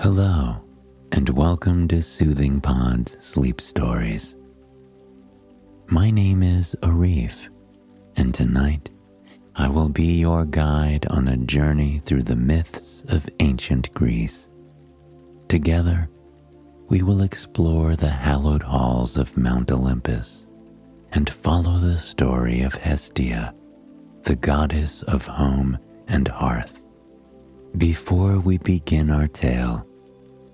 Hello, and welcome to Soothing Pod's Sleep Stories. My name is Arif, and tonight I will be your guide on a journey through the myths of ancient Greece. Together, we will explore the hallowed halls of Mount Olympus and follow the story of Hestia, the goddess of home and hearth. Before we begin our tale,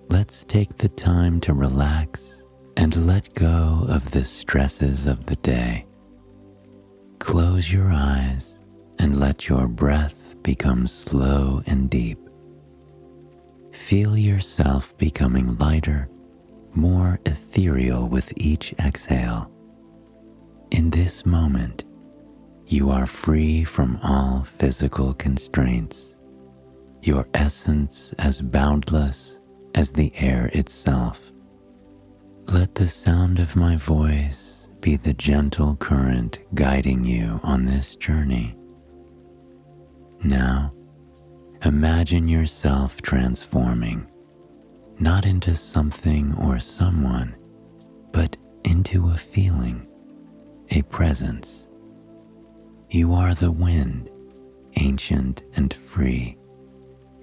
let's take the time to relax and let go of the stresses of the day. Close your eyes and let your breath become slow and deep. Feel yourself becoming lighter, more ethereal with each exhale. In this moment, you are free from all physical constraints, your essence as boundless as the air itself. Let the sound of my voice be the gentle current guiding you on this journey. Now, imagine yourself transforming, not into something or someone, but into a feeling, a presence. You are the wind, ancient and free,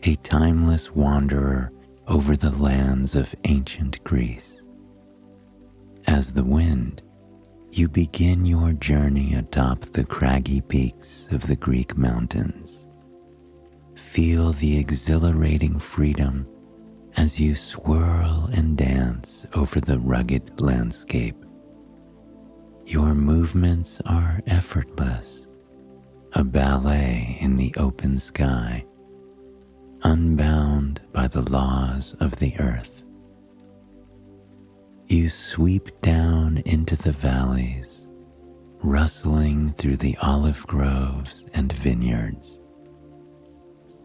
a timeless wanderer over the lands of ancient Greece. As the wind, you begin your journey atop the craggy peaks of the Greek mountains. Feel the exhilarating freedom as you swirl and dance over the rugged landscape. Your movements are effortless, a ballet in the open sky, unbound by the laws of the earth. You sweep down into the valleys, rustling through the olive groves and vineyards.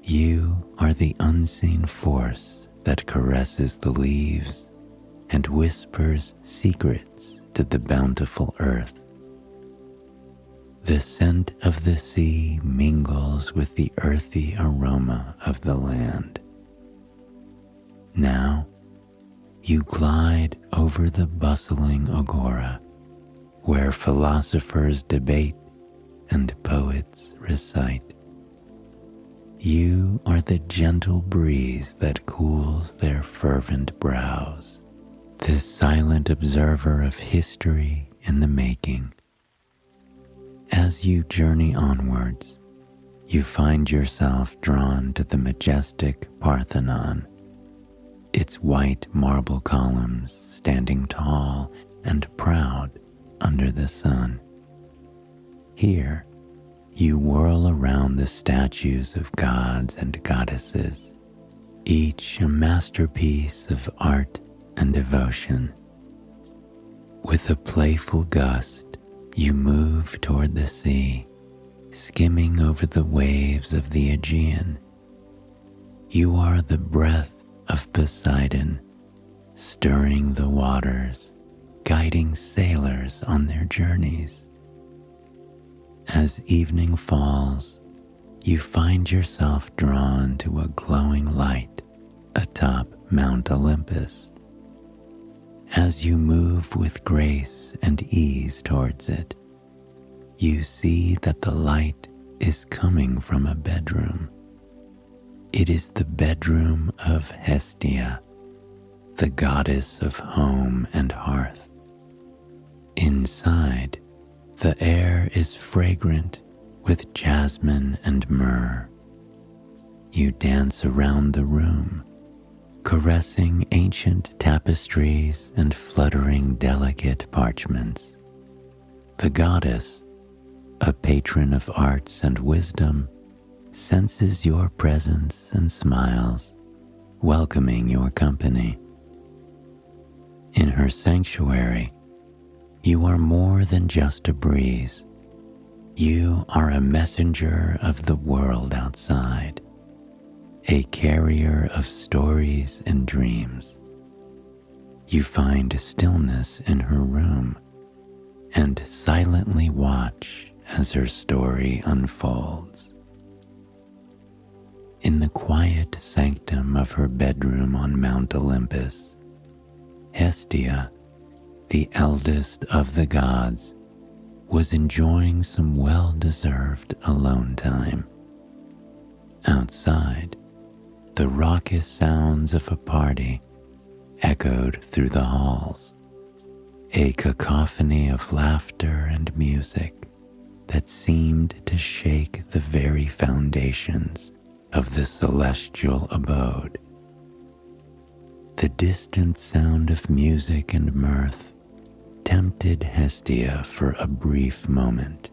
You are the unseen force that caresses the leaves and whispers secrets to the bountiful earth. The scent of the sea mingles with the earthy aroma of the land. Now, you glide over the bustling agora, where philosophers debate and poets recite. You are the gentle breeze that cools their fervent brows, the silent observer of history in the making. As you journey onwards, you find yourself drawn to the majestic Parthenon, its white marble columns standing tall and proud under the sun. Here, you whirl around the statues of gods and goddesses, each a masterpiece of art and devotion. With a playful gust, you move toward the sea, skimming over the waves of the Aegean. You are the breath of Poseidon, stirring the waters, guiding sailors on their journeys. As evening falls, you find yourself drawn to a glowing light atop Mount Olympus. As you move with grace and ease towards it, you see that the light is coming from a bedroom. It is the bedroom of Hestia, the goddess of home and hearth. Inside, the air is fragrant with jasmine and myrrh. You dance around the room, caressing ancient tapestries and fluttering delicate parchments. The goddess, a patron of arts and wisdom, senses your presence and smiles, welcoming your company. In her sanctuary, you are more than just a breeze. You are a messenger of the world outside, a carrier of stories and dreams. You find stillness in her room and silently watch as her story unfolds. In the quiet sanctum of her bedroom on Mount Olympus, Hestia, the eldest of the gods, was enjoying some well-deserved alone time. Outside, the raucous sounds of a party echoed through the halls, a cacophony of laughter and music that seemed to shake the very foundations of the celestial abode. The distant sound of music and mirth tempted Hestia for a brief moment.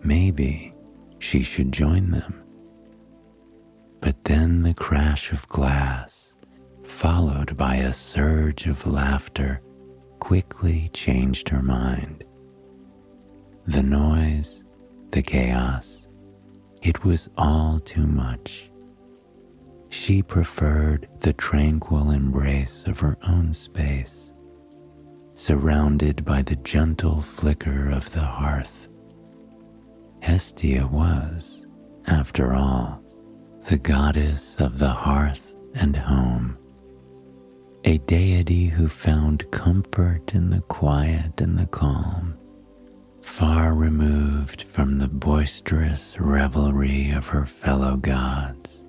Maybe she should join them. But then the crash of glass, followed by a surge of laughter, quickly changed her mind. The noise, the chaos, it was all too much. She preferred the tranquil embrace of her own space, surrounded by the gentle flicker of the hearth. Hestia was, after all, the goddess of the hearth and home, a deity who found comfort in the quiet and the calm, far removed from the boisterous revelry of her fellow gods.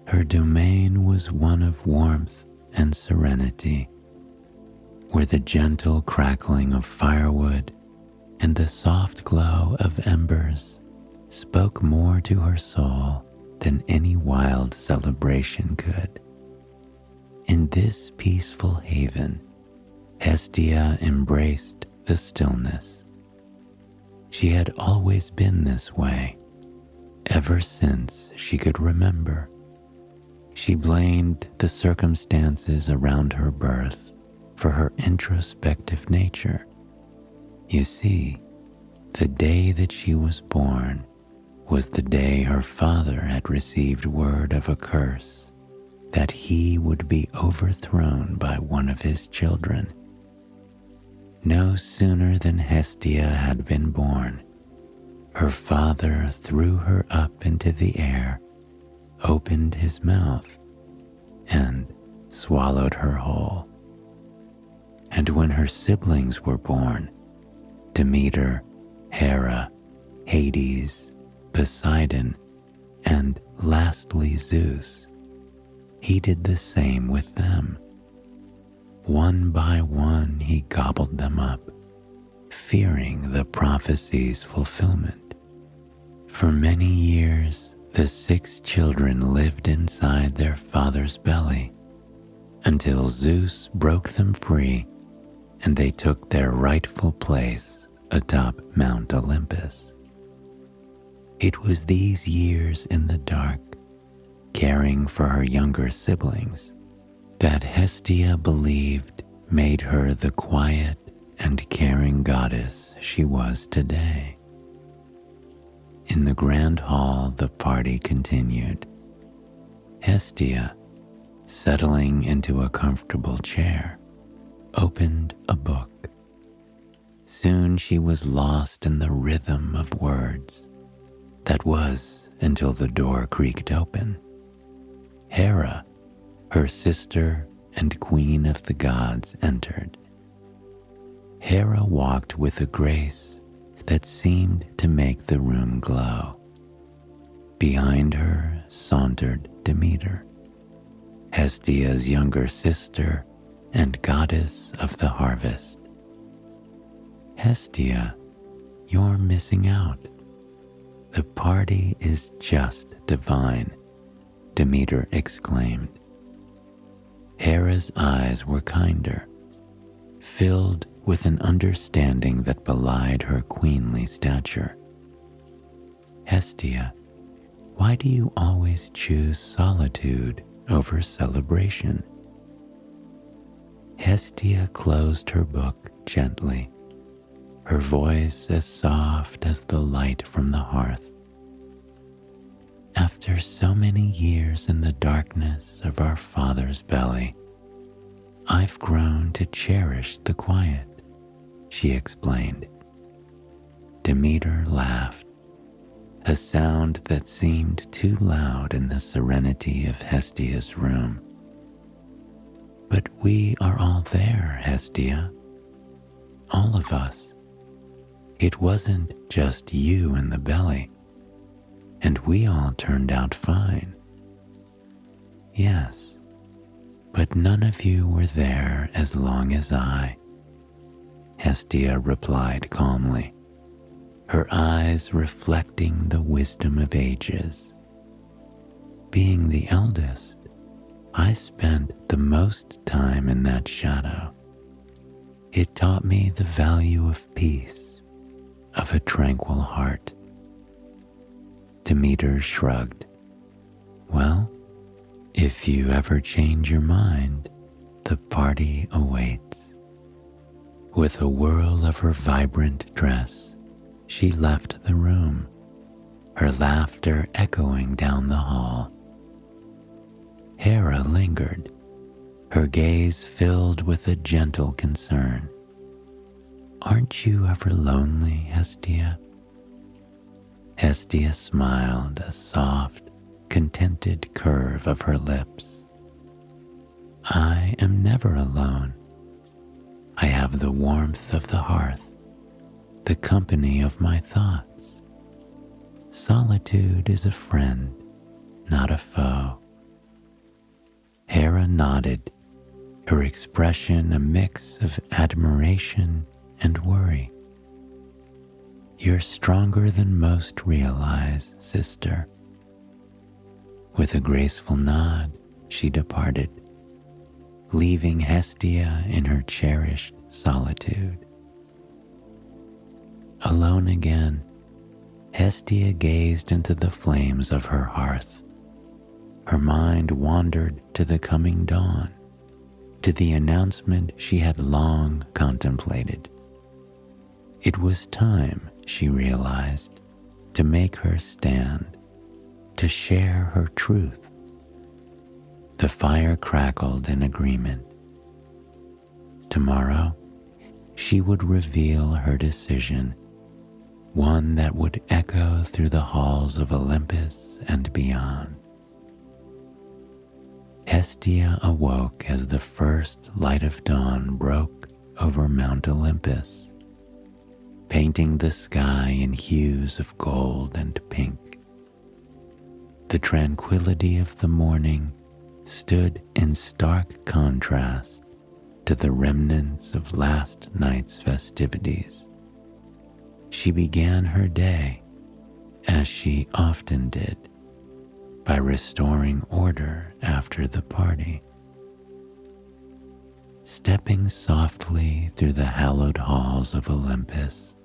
Her domain was one of warmth and serenity, where the gentle crackling of firewood and the soft glow of embers spoke more to her soul than any wild celebration could. In this peaceful haven, Hestia embraced the stillness. She had always been this way, ever since she could remember. She blamed the circumstances around her birth for her introspective nature. You see, the day that she was born was the day her father had received word of a curse, that he would be overthrown by one of his children. No sooner than Hestia had been born, her father threw her up into the air, opened his mouth, and swallowed her whole. And when her siblings were born, Demeter, Hera, Hades, Poseidon, and lastly Zeus, he did the same with them. One by one he gobbled them up, fearing the prophecy's fulfillment. For many years, the 6 children lived inside their father's belly, until Zeus broke them free and they took their rightful place atop Mount Olympus. It was these years in the dark, caring for her younger siblings, that Hestia believed made her the quiet and caring goddess she was today. In the grand hall, the party continued. Hestia, settling into a comfortable chair, opened a book. Soon she was lost in the rhythm of words. That was until the door creaked open. Hera, her sister and queen of the gods, entered. Hera walked with a grace that seemed to make the room glow. Behind her sauntered Demeter, Hestia's younger sister and goddess of the harvest. Hestia, you're missing out. The party is just divine, Demeter exclaimed. Hera's eyes were kinder, filled with an understanding that belied her queenly stature. Hestia, why do you always choose solitude over celebration? Hestia closed her book gently, her voice as soft as the light from the hearth. After so many years in the darkness of our father's belly, I've grown to cherish the quiet, she explained. Demeter laughed. a sound that seemed too loud in the serenity of Hestia's room. "But we are all there, Hestia. All of us. It wasn't just you in the belly, and we all turned out fine." "Yes, but none of you were there as long as I," Hestia replied calmly, her eyes reflecting the wisdom of ages. "Being the eldest, I spent the most time in that shadow. It taught me the value of peace, of a tranquil heart." Demeter shrugged. "Well, if you ever change your mind, the party awaits." With a whirl of her vibrant dress, she left the room, her laughter echoing down the hall. Hera lingered, her gaze filled with a gentle concern. "Aren't you ever lonely, Hestia?" Hestia smiled, a soft, contented curve of her lips. "I am never alone. I have the warmth of the hearth, the company of my thoughts. Solitude is a friend, not a foe." Hera nodded, her expression a mix of admiration and worry. "You're stronger than most realize, sister." With a graceful nod, she departed, leaving Hestia in her cherished solitude. Alone again, Hestia gazed into the flames of her hearth. Her mind wandered to the coming dawn, to the announcement she had long contemplated. It was time, she realized, to make her stand, to share her truth. The fire crackled in agreement. Tomorrow, she would reveal her decision, one that would echo through the halls of Olympus and beyond. Hestia awoke as the first light of dawn broke over Mount Olympus, painting the sky in hues of gold and pink. The tranquility of the morning stood in stark contrast to the remnants of last night's festivities. She began her day, as she often did, by restoring order after the party. Stepping softly through the hallowed halls of Olympus,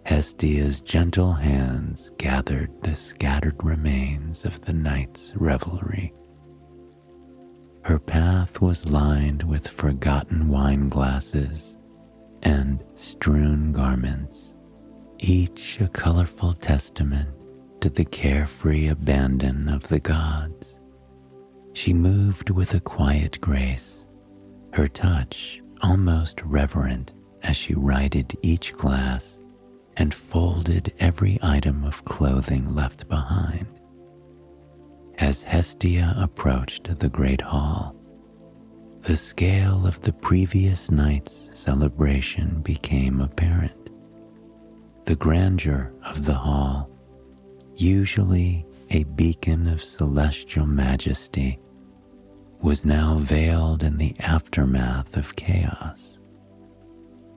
Hestia's gentle hands gathered the scattered remains of the night's revelry. Her path was lined with forgotten wine glasses and strewn garments, each a colorful testament to the carefree abandon of the gods. She moved with a quiet grace, her touch almost reverent as she righted each glass and folded every item of clothing left behind. As Hestia approached the great hall, the scale of the previous night's celebration became apparent. The grandeur of the hall, usually a beacon of celestial majesty, was now veiled in the aftermath of chaos.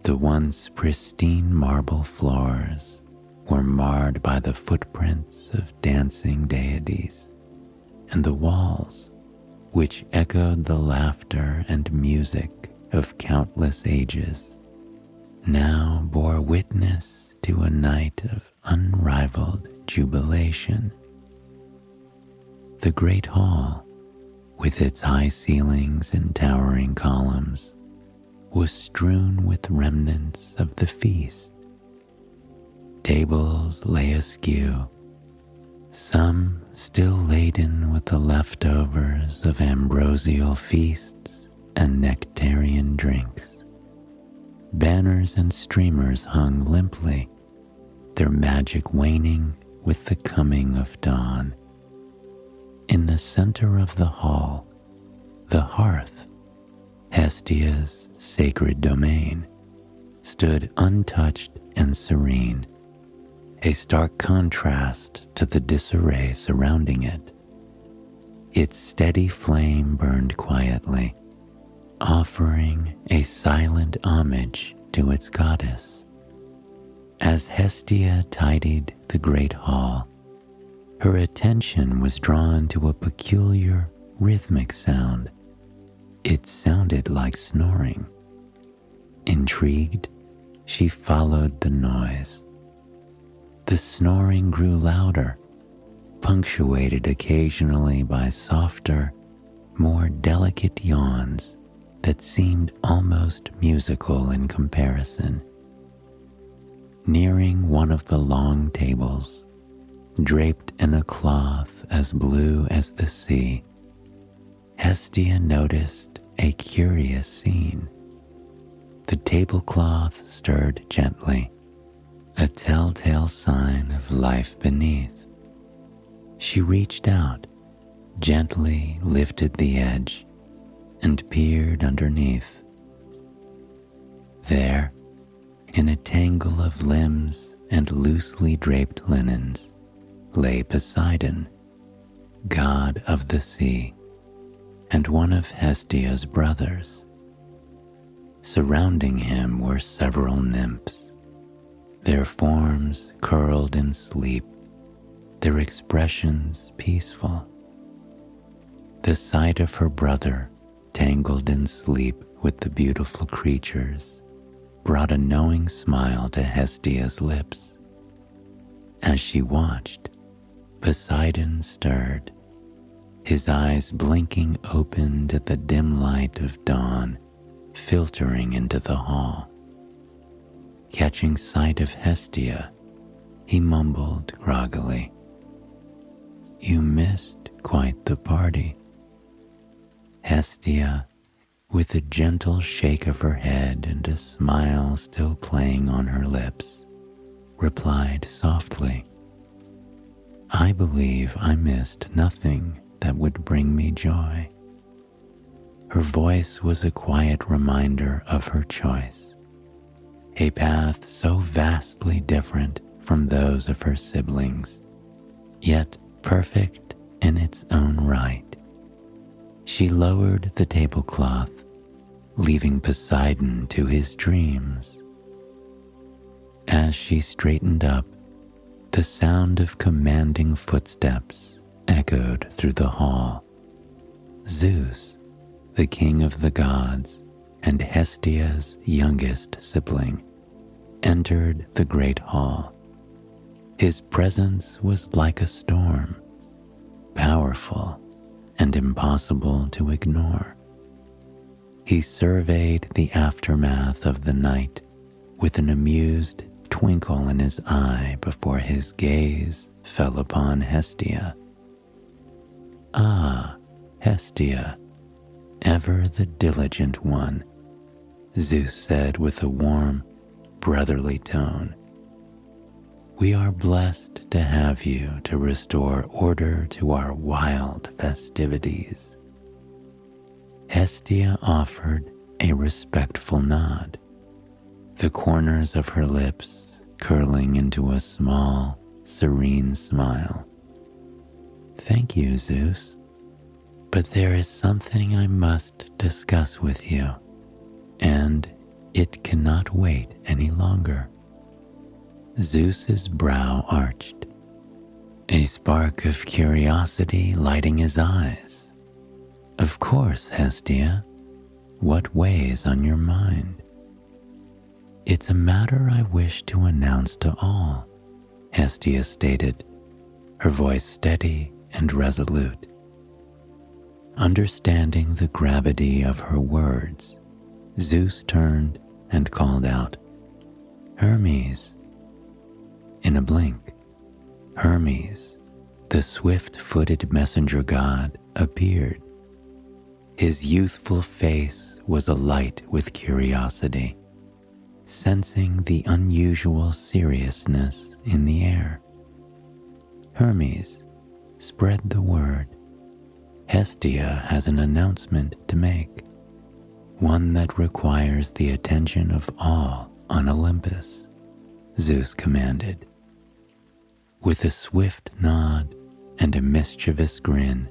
The once pristine marble floors were marred by the footprints of dancing deities, and the walls, which echoed the laughter and music of countless ages, now bore witness to a night of unrivaled jubilation. The great hall, with its high ceilings and towering columns, was strewn with remnants of the feast. Tables lay askew, some still laden with the leftovers of ambrosial feasts and nectarian drinks. Banners and streamers hung limply, their magic waning with the coming of dawn. In the center of the hall, the hearth, Hestia's sacred domain, stood untouched and serene, a stark contrast to the disarray surrounding it. Its steady flame burned quietly, offering a silent homage to its goddess. As Hestia tidied the great hall, her attention was drawn to a peculiar rhythmic sound. It sounded like snoring. Intrigued, she followed the noise. The snoring grew louder, punctuated occasionally by softer, more delicate yawns that seemed almost musical in comparison. Nearing one of the long tables, draped in a cloth as blue as the sea, Hestia noticed a curious scene. The tablecloth stirred gently, a telltale sign of life beneath. She reached out, gently lifted the edge, and peered underneath. There, in a tangle of limbs and loosely draped linens, lay Poseidon, god of the sea, and one of Hestia's brothers. Surrounding him were several nymphs, their forms curled in sleep, their expressions peaceful. The sight of her brother, tangled in sleep with the beautiful creatures, brought a knowing smile to Hestia's lips. As she watched, Poseidon stirred, his eyes blinking opened at the dim light of dawn filtering into the hall. Catching sight of Hestia, he mumbled groggily, "You missed quite the party." Hestia, with a gentle shake of her head and a smile still playing on her lips, replied softly, "I believe I missed nothing that would bring me joy." Her voice was a quiet reminder of her choice, a path so vastly different from those of her siblings, yet perfect in its own right. She lowered the tablecloth, leaving Poseidon to his dreams. As she straightened up, the sound of commanding footsteps echoed through the hall. Zeus, the king of the gods and Hestia's youngest sibling, entered the great hall. His presence was like a storm, powerful and impossible to ignore. He surveyed the aftermath of the night with an amused twinkle in his eye before his gaze fell upon Hestia. "Ah, Hestia, ever the diligent one," Zeus said with a warm, brotherly tone. "We are blessed to have you to restore order to our wild festivities." Hestia offered a respectful nod, the corners of her lips curling into a small, serene smile. "Thank you, Zeus, but there is something I must discuss with you, and it cannot wait any longer." Zeus's brow arched, a spark of curiosity lighting his eyes. "Of course, Hestia. What weighs on your mind?" "It's a matter I wish to announce to all," Hestia stated, her voice steady and resolute. Understanding the gravity of her words, Zeus turned and called out, "Hermes." In a blink, Hermes, the swift-footed messenger god, appeared. His youthful face was alight with curiosity, sensing the unusual seriousness in the air. Hermes, spread the word. Hestia has an announcement to make, one that requires the attention of all on Olympus, Zeus commanded. With a swift nod and a mischievous grin,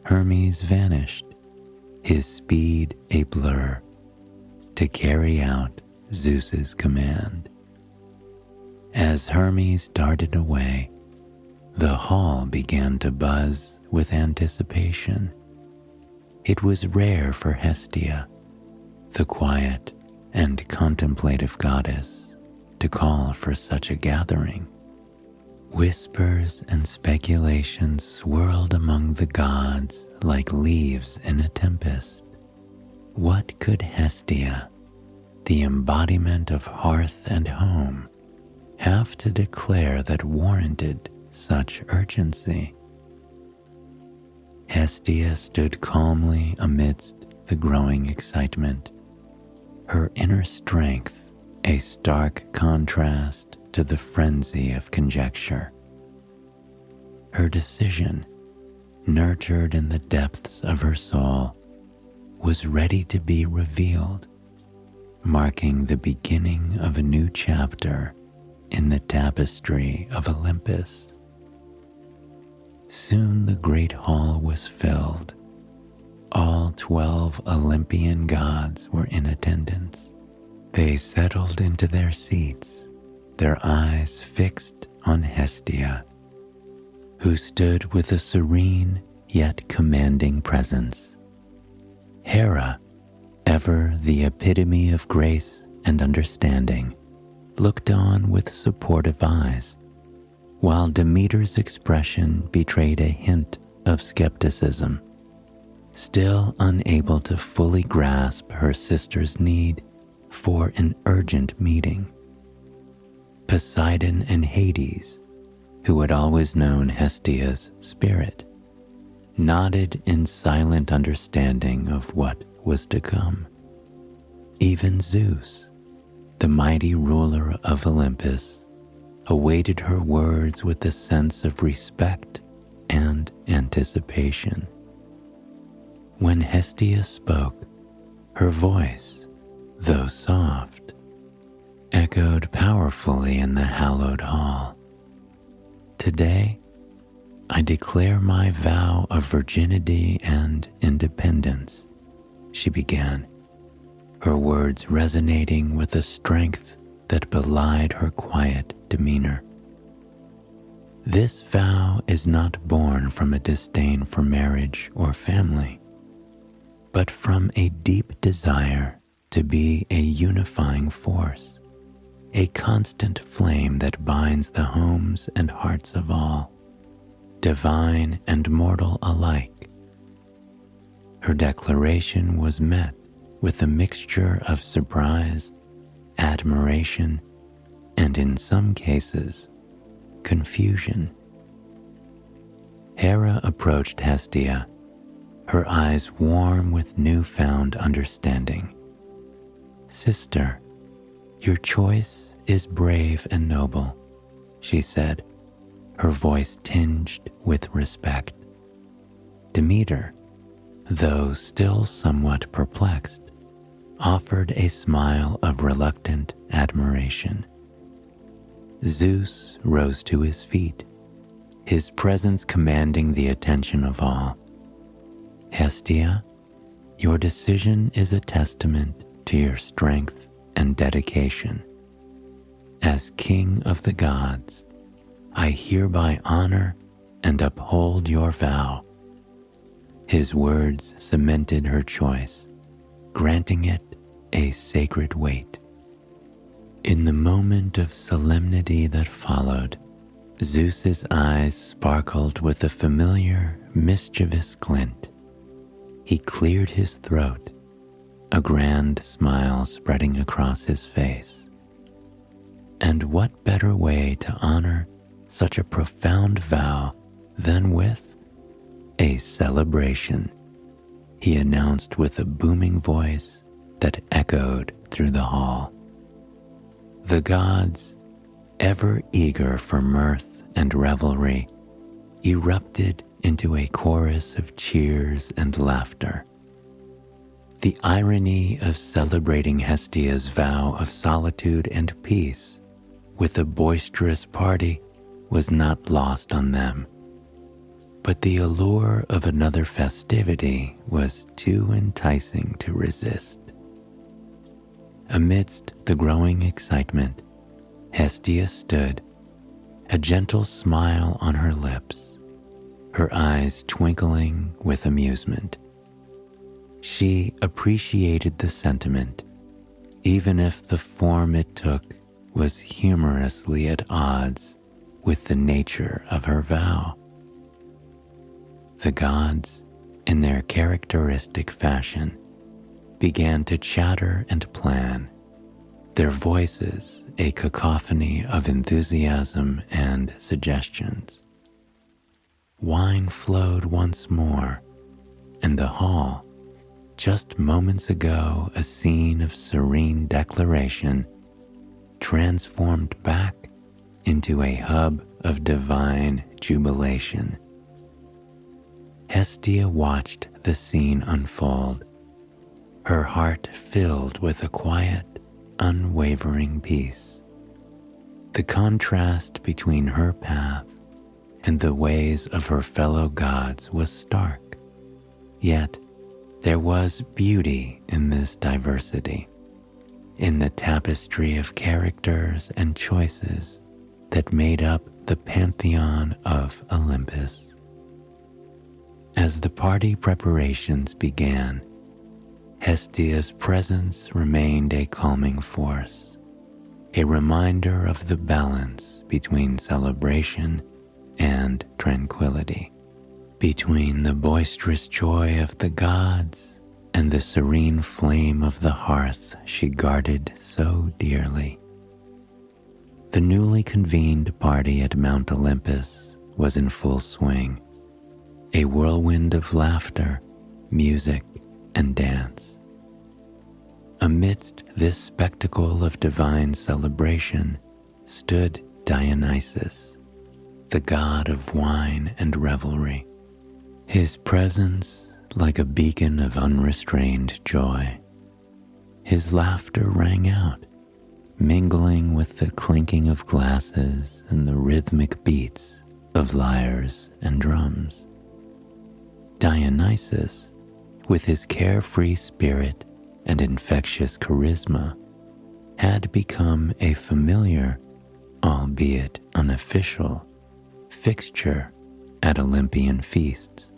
Hermes vanished, his speed a blur, to carry out Zeus's command. As Hermes darted away, the hall began to buzz with anticipation. It was rare for Hestia, the quiet and contemplative goddess, to call for such a gathering. Whispers and speculations swirled among the gods like leaves in a tempest. What could Hestia, the embodiment of hearth and home, have to declare that warranted such urgency? Hestia stood calmly amidst the growing excitement, her inner strength a stark contrast to the frenzy of conjecture. Her decision, nurtured in the depths of her soul, was ready to be revealed, marking the beginning of a new chapter in the tapestry of Olympus. Soon the great hall was filled. All 12 Olympian gods were in attendance. They settled into their seats, their eyes fixed on Hestia, who stood with a serene yet commanding presence. Hera, ever the epitome of grace and understanding, looked on with supportive eyes, while Demeter's expression betrayed a hint of skepticism, still unable to fully grasp her sister's need for an urgent meeting. Poseidon and Hades, who had always known Hestia's spirit, nodded in silent understanding of what was to come. Even Zeus, the mighty ruler of Olympus, awaited her words with a sense of respect and anticipation. When Hestia spoke, her voice, though soft, echoed powerfully in the hallowed hall. Today, I declare my vow of virginity and independence, she began, her words resonating with a strength that belied her quiet demeanor. This vow is not born from a disdain for marriage or family, but from a deep desire to be a unifying force, a constant flame that binds the homes and hearts of all, divine and mortal alike. Her declaration was met with a mixture of surprise, admiration, and in some cases, confusion. Hera approached Hestia, her eyes warm with newfound understanding. "Sister, your choice is brave and noble," she said, her voice tinged with respect. Demeter, though still somewhat perplexed, offered a smile of reluctant admiration. Zeus rose to his feet, his presence commanding the attention of all. "Hestia, your decision is a testament to your strength and dedication. As king of the gods, I hereby honor and uphold your vow." His words cemented her choice, granting it a sacred weight. In the moment of solemnity that followed, Zeus's eyes sparkled with a familiar, mischievous glint. He cleared his throat, a grand smile spreading across his face. And what better way to honor such a profound vow than with a celebration, he announced with a booming voice that echoed through the hall. The gods, ever eager for mirth and revelry, erupted into a chorus of cheers and laughter. The irony of celebrating Hestia's vow of solitude and peace with a boisterous party was not lost on them, but the allure of another festivity was too enticing to resist. Amidst the growing excitement, Hestia stood, a gentle smile on her lips, her eyes twinkling with amusement. She appreciated the sentiment, even if the form it took was humorously at odds with the nature of her vow. The gods, in their characteristic fashion, began to chatter and plan, their voices a cacophony of enthusiasm and suggestions. Wine flowed once more, and the hall, just moments ago a scene of serene declaration, transformed back into a hub of divine jubilation. Hestia watched the scene unfold, her heart filled with a quiet, unwavering peace. The contrast between her path and the ways of her fellow gods was stark, yet there was beauty in this diversity, in the tapestry of characters and choices that made up the pantheon of Olympus. As the party preparations began, Hestia's presence remained a calming force, a reminder of the balance between celebration and tranquility, between the boisterous joy of the gods and the serene flame of the hearth she guarded so dearly. The newly convened party at Mount Olympus was in full swing, a whirlwind of laughter, music, and dance. Amidst this spectacle of divine celebration stood Dionysus, the god of wine and revelry, his presence like a beacon of unrestrained joy. His laughter rang out, mingling with the clinking of glasses and the rhythmic beats of lyres and drums. Dionysus, with his carefree spirit and infectious charisma, had become a familiar, albeit unofficial, fixture at Olympian feasts.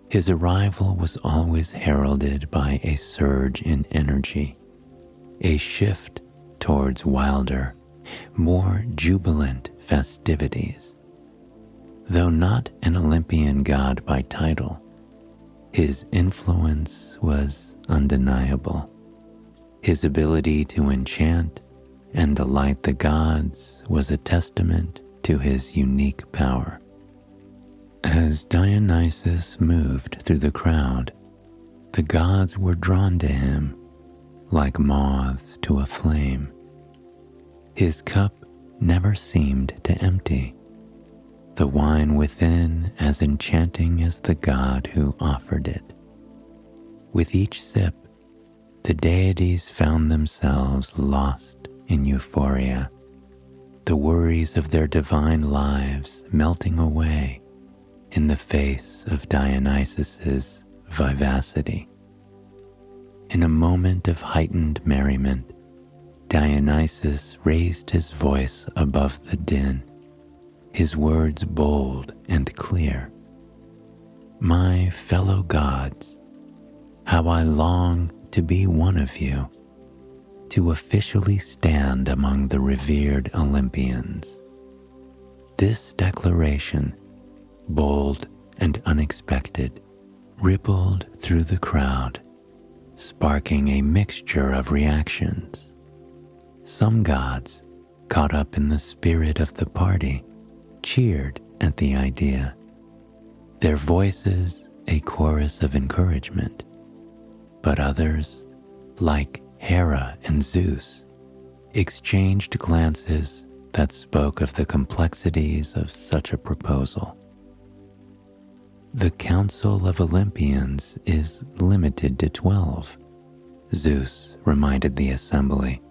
His arrival was always heralded by a surge in energy, a shift towards wilder, more jubilant festivities. Though not an Olympian god by title, his influence was undeniable. His ability to enchant and delight the gods was a testament to his unique power. As Dionysus moved through the crowd, the gods were drawn to him like moths to a flame. His cup never seemed to empty, the wine within as enchanting as the god who offered it. With each sip, the deities found themselves lost in euphoria, the worries of their divine lives melting away in the face of Dionysus's vivacity. In a moment of heightened merriment, Dionysus raised his voice above the din, his words bold and clear. "My fellow gods, how I long to be one of you, to officially stand among the revered Olympians." This declaration, bold and unexpected, rippled through the crowd, sparking a mixture of reactions. Some gods, caught up in the spirit of the party, cheered at the idea, their voices a chorus of encouragement. But others, like Hera and Zeus, exchanged glances that spoke of the complexities of such a proposal. The Council of Olympians is limited to 12, Zeus reminded the assembly,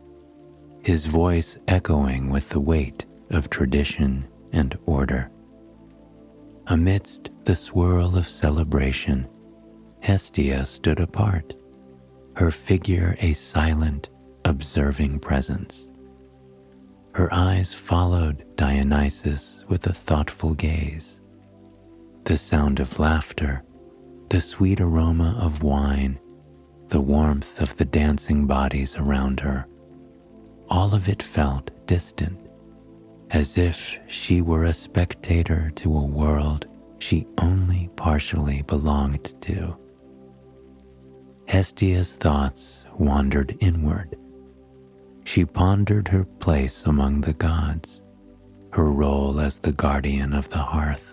his voice echoing with the weight of tradition and order. Amidst the swirl of celebration, Hestia stood apart, her figure a silent, observing presence. Her eyes followed Dionysus with a thoughtful gaze. The sound of laughter, the sweet aroma of wine, the warmth of the dancing bodies around her, all of it felt distant, as if she were a spectator to a world she only partially belonged to. Hestia's thoughts wandered inward. She pondered her place among the gods, her role as the guardian of the hearth.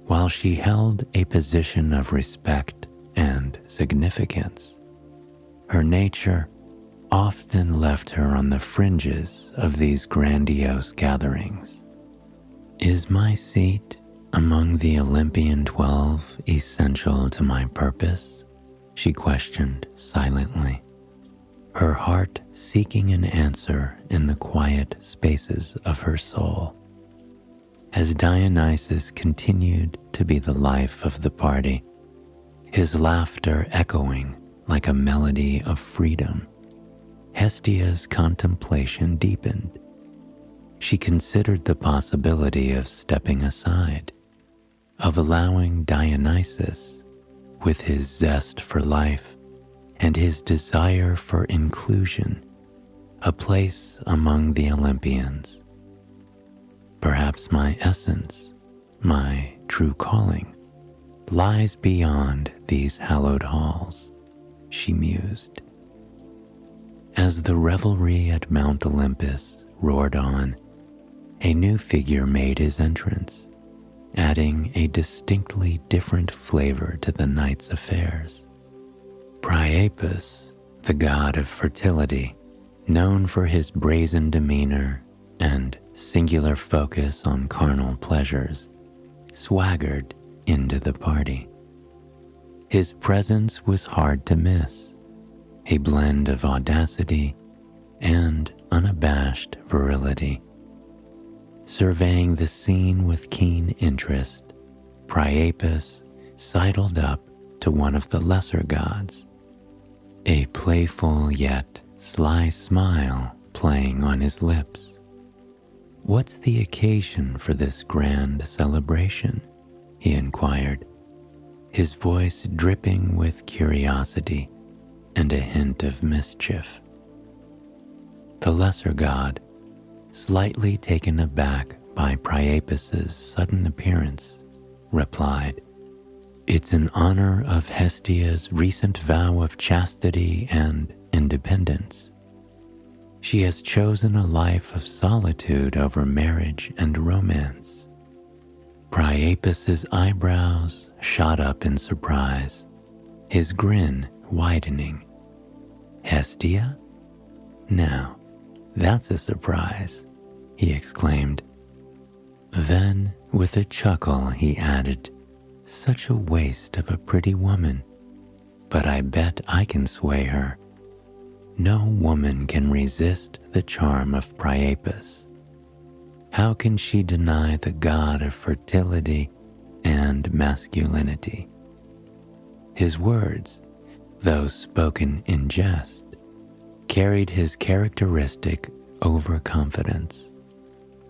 While she held a position of respect and significance, her nature often left her on the fringes of these grandiose gatherings. Is my seat among the Olympian 12 essential to my purpose? She questioned silently, her heart seeking an answer in the quiet spaces of her soul. As Dionysus continued to be the life of the party, his laughter echoing like a melody of freedom, Hestia's contemplation deepened. She considered the possibility of stepping aside, of allowing Dionysus, with his zest for life and his desire for inclusion, a place among the Olympians. Perhaps my essence, my true calling, lies beyond these hallowed halls, she mused. As the revelry at Mount Olympus roared on, a new figure made his entrance, adding a distinctly different flavor to the night's affairs. Priapus, the god of fertility, known for his brazen demeanor and singular focus on carnal pleasures, swaggered into the party. His presence was hard to miss, a blend of audacity and unabashed virility. Surveying the scene with keen interest, Priapus sidled up to one of the lesser gods, a playful yet sly smile playing on his lips. "What's the occasion for this grand celebration?" he inquired, his voice dripping with curiosity and a hint of mischief. The lesser god, slightly taken aback by Priapus's sudden appearance, replied, "It's in honor of Hestia's recent vow of chastity and independence. She has chosen a life of solitude over marriage and romance." Priapus's eyebrows shot up in surprise, his grin widening. "Hestia? Now, that's a surprise," he exclaimed. Then, with a chuckle, he added, "Such a waste of a pretty woman, but I bet I can sway her. No woman can resist the charm of Priapus. How can she deny the god of fertility and masculinity?" His words, though spoken in jest, carried his characteristic overconfidence,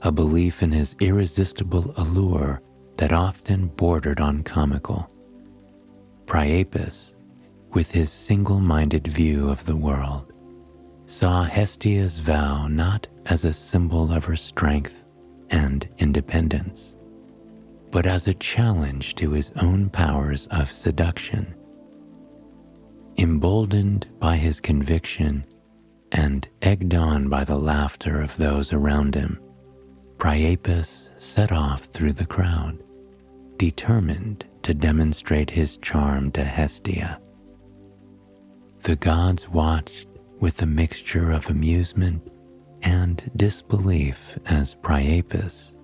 a belief in his irresistible allure that often bordered on comical. Priapus, with his single-minded view of the world, saw Hestia's vow not as a symbol of her strength and independence, but as a challenge to his own powers of seduction. Emboldened by his conviction and egged on by the laughter of those around him, Priapus set off through the crowd, determined to demonstrate his charm to Hestia. The gods watched with a mixture of amusement and disbelief as Priapus,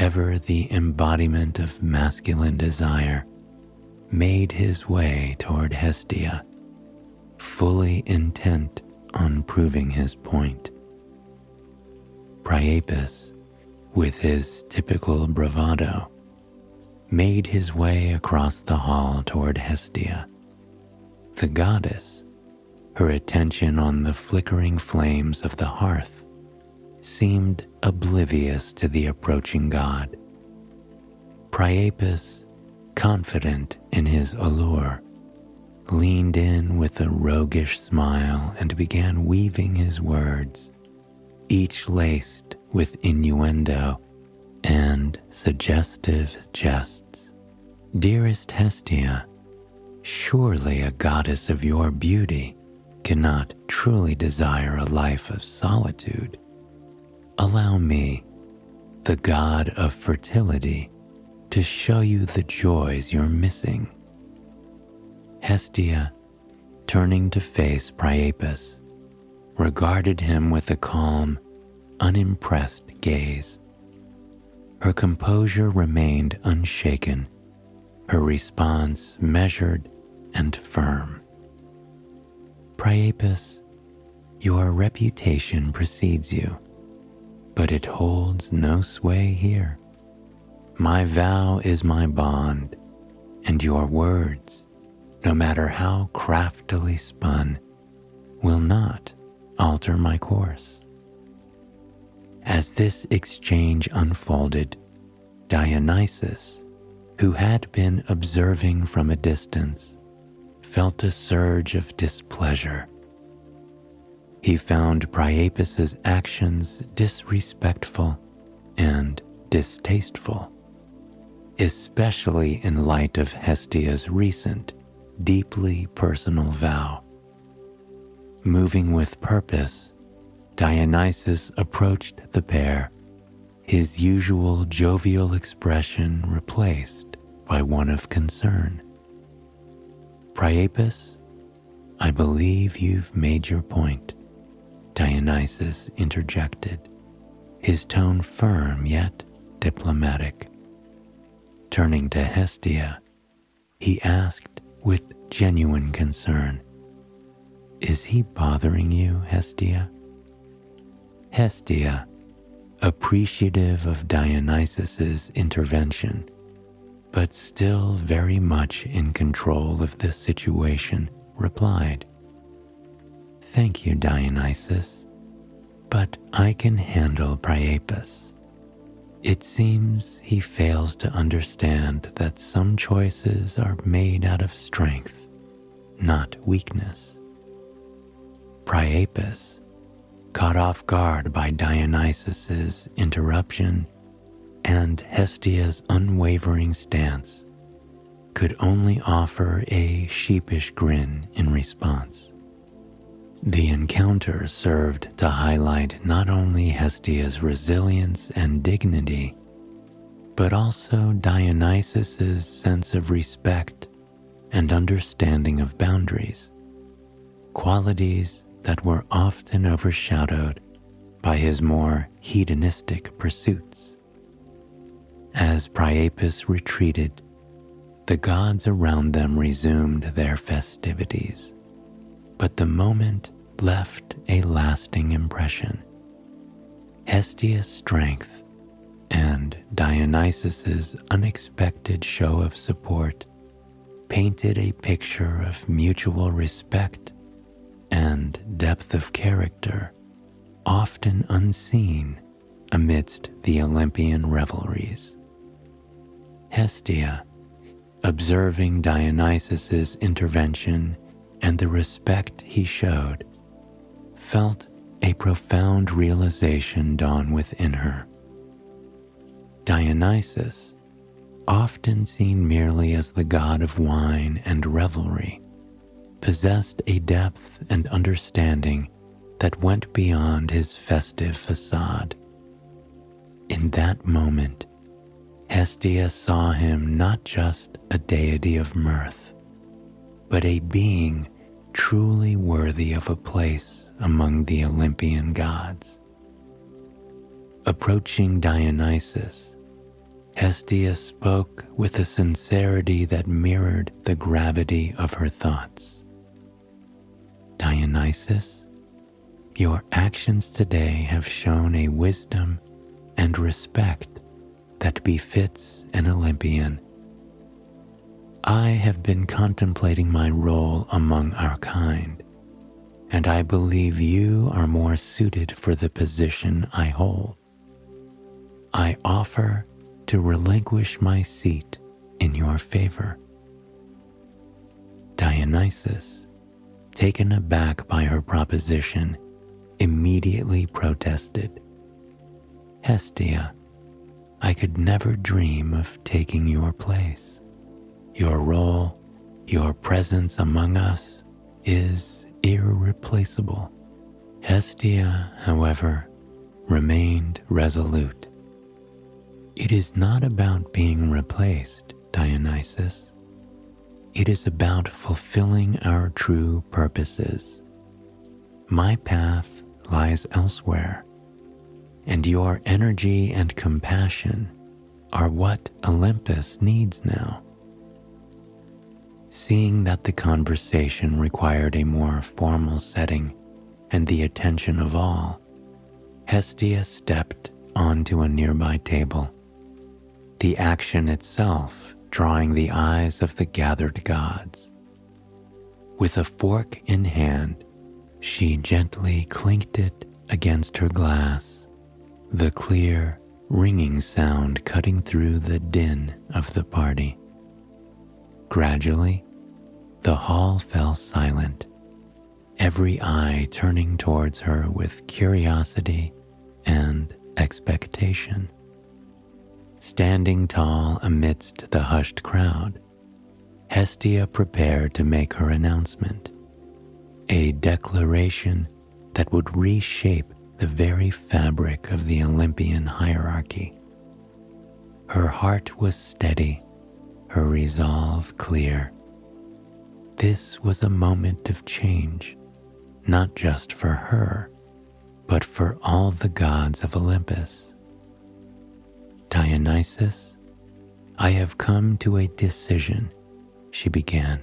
ever the embodiment of masculine desire, made his way toward Hestia, fully intent on proving his point. Priapus, with his typical bravado, made his way across the hall toward Hestia. The goddess, her attention on the flickering flames of the hearth, seemed oblivious to the approaching god. Priapus, confident in his allure, leaned in with a roguish smile and began weaving his words, each laced with innuendo and suggestive jests. Dearest Hestia, surely a goddess of your beauty cannot truly desire a life of solitude. Allow me, the god of fertility, to show you the joys you're missing. Hestia, turning to face Priapus, regarded him with a calm, unimpressed gaze. Her composure remained unshaken, her response measured and firm. Priapus, your reputation precedes you, but it holds no sway here. My vow is my bond, and your words, no matter how craftily spun, will not alter my course. As this exchange unfolded, Dionysus, who had been observing from a distance, felt a surge of displeasure. He found Priapus's actions disrespectful and distasteful, especially in light of Hestia's recent, deeply personal vow. Moving with purpose, Dionysus approached the pair, his usual jovial expression replaced by one of concern. Priapus, I believe you've made your point, Dionysus interjected, his tone firm yet diplomatic. Turning to Hestia, he asked with genuine concern, Is he bothering you, Hestia? Hestia, appreciative of Dionysus's intervention, but still very much in control of the situation, replied, Thank you, Dionysus, but I can handle Priapus. It seems he fails to understand that some choices are made out of strength, not weakness. Priapus, caught off guard by Dionysus's interruption and Hestia's unwavering stance, could only offer a sheepish grin in response. The encounter served to highlight not only Hestia's resilience and dignity, but also Dionysus's sense of respect and understanding of boundaries, qualities that were often overshadowed by his more hedonistic pursuits. As Priapus retreated, the gods around them resumed their festivities, but the moment left a lasting impression. Hestia's strength and Dionysus's unexpected show of support painted a picture of mutual respect and depth of character, often unseen amidst the Olympian revelries. Hestia, observing Dionysus's intervention and the respect he showed, felt a profound realization dawn within her. Dionysus, often seen merely as the god of wine and revelry, possessed a depth and understanding that went beyond his festive facade. In that moment, Hestia saw him not just a deity of mirth, but a being truly worthy of a place among the Olympian gods. Approaching Dionysus, Hestia spoke with a sincerity that mirrored the gravity of her thoughts. Dionysus, your actions today have shown a wisdom and respect that befits an Olympian. I have been contemplating my role among our kind, and I believe you are more suited for the position I hold. I offer to relinquish my seat in your favor. Dionysus, taken aback by her proposition, immediately protested. Hestia, I could never dream of taking your place. Your role, your presence among us is irreplaceable. Hestia, however, remained resolute. It is not about being replaced, Dionysus. It is about fulfilling our true purposes. My path lies elsewhere, and your energy and compassion are what Olympus needs now. Seeing that the conversation required a more formal setting and the attention of all, Hestia stepped onto a nearby table, the action itself drawing the eyes of the gathered gods. With a fork in hand, she gently clinked it against her glass, the clear, ringing sound cutting through the din of the party. Gradually, the hall fell silent, every eye turning towards her with curiosity and expectation. Standing tall amidst the hushed crowd, Hestia prepared to make her announcement, a declaration that would reshape the very fabric of the Olympian hierarchy. Her heart was steady, her resolve clear. This was a moment of change, not just for her, but for all the gods of Olympus. Dionysus, I have come to a decision, she began,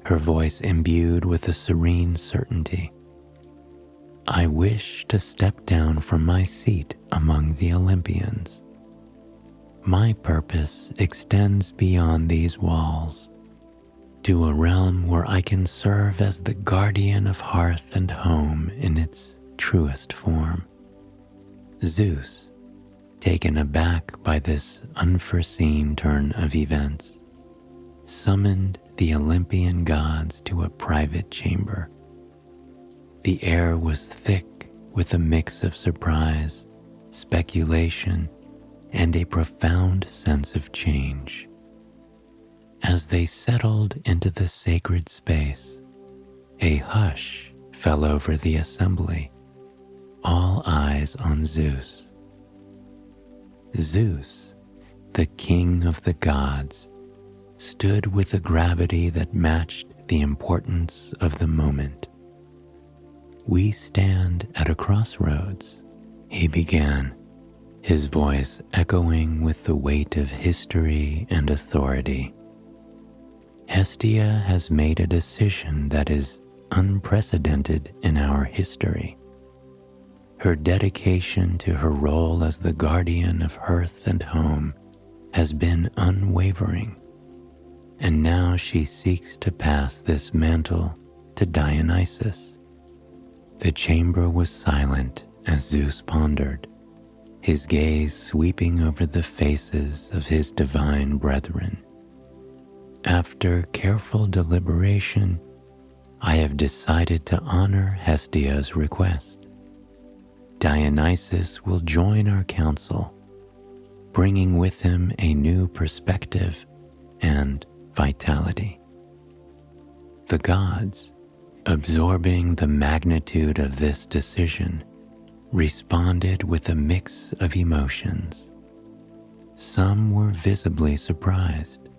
her voice imbued with a serene certainty. I wish to step down from my seat among the Olympians. My purpose extends beyond these walls, to a realm where I can serve as the guardian of hearth and home in its truest form. Zeus, taken aback by this unforeseen turn of events, summoned the Olympian gods to a private chamber. The air was thick with a mix of surprise, speculation, and a profound sense of change. As they settled into the sacred space, a hush fell over the assembly, all eyes on Zeus. Zeus, the king of the gods, stood with a gravity that matched the importance of the moment. We stand at a crossroads, he began, his voice echoing with the weight of history and authority. Hestia has made a decision that is unprecedented in our history. Her dedication to her role as the guardian of hearth and home has been unwavering, and now she seeks to pass this mantle to Dionysus. The chamber was silent as Zeus pondered, his gaze sweeping over the faces of his divine brethren. After careful deliberation, I have decided to honor Hestia's request. Dionysus will join our council, bringing with him a new perspective and vitality. The gods, absorbing the magnitude of this decision, responded with a mix of emotions. Some were visibly surprised,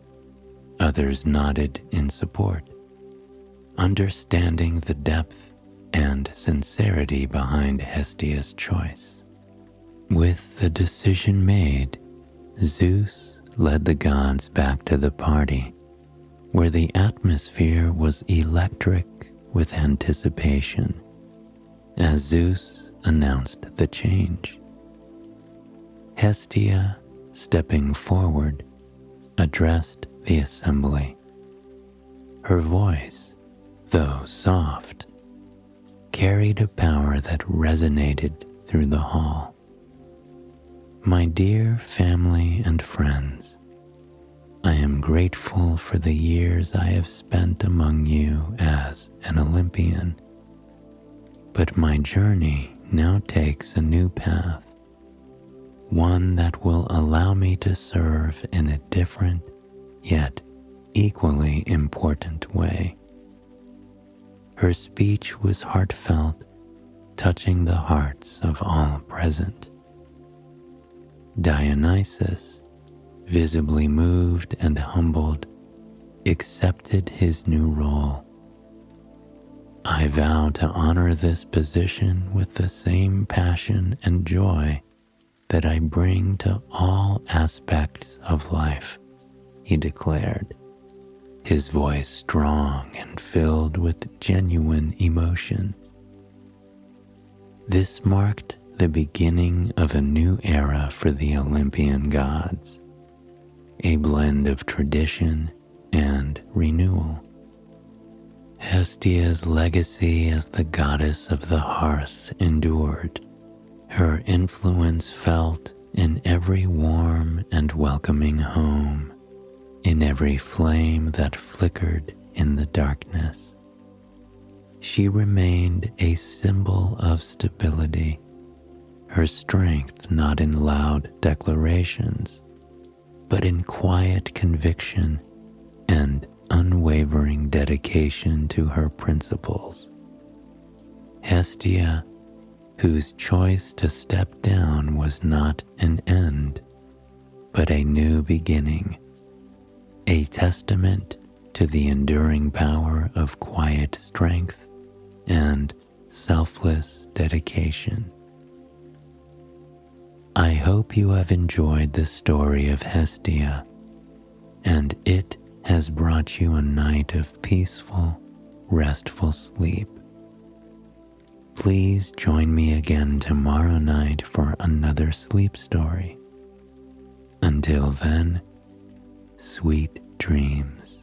others nodded in support, understanding the depth and sincerity behind Hestia's choice. With the decision made, Zeus led the gods back to the party, where the atmosphere was electric with anticipation, as Zeus announced the change. Hestia, stepping forward, addressed the assembly. Her voice, though soft, carried a power that resonated through the hall. My dear family and friends, I am grateful for the years I have spent among you as an Olympian, but my journey now takes a new path, one that will allow me to serve in a different, yet equally important way. Her speech was heartfelt, touching the hearts of all present. Dionysus, visibly moved and humbled, accepted his new role. I vow to honor this position with the same passion and joy that I bring to all aspects of life, he declared, his voice strong and filled with genuine emotion. This marked the beginning of a new era for the Olympian gods, a blend of tradition and renewal. Hestia's legacy as the goddess of the hearth endured, her influence felt in every warm and welcoming home, in every flame that flickered in the darkness. She remained a symbol of stability, her strength not in loud declarations, but in quiet conviction and unwavering dedication to her principles. Hestia, whose choice to step down was not an end, but a new beginning, a testament to the enduring power of quiet strength and selfless dedication. I hope you have enjoyed the story of Hestia, and it has brought you a night of peaceful, restful sleep. Please join me again tomorrow night for another sleep story. Until then, sweet dreams.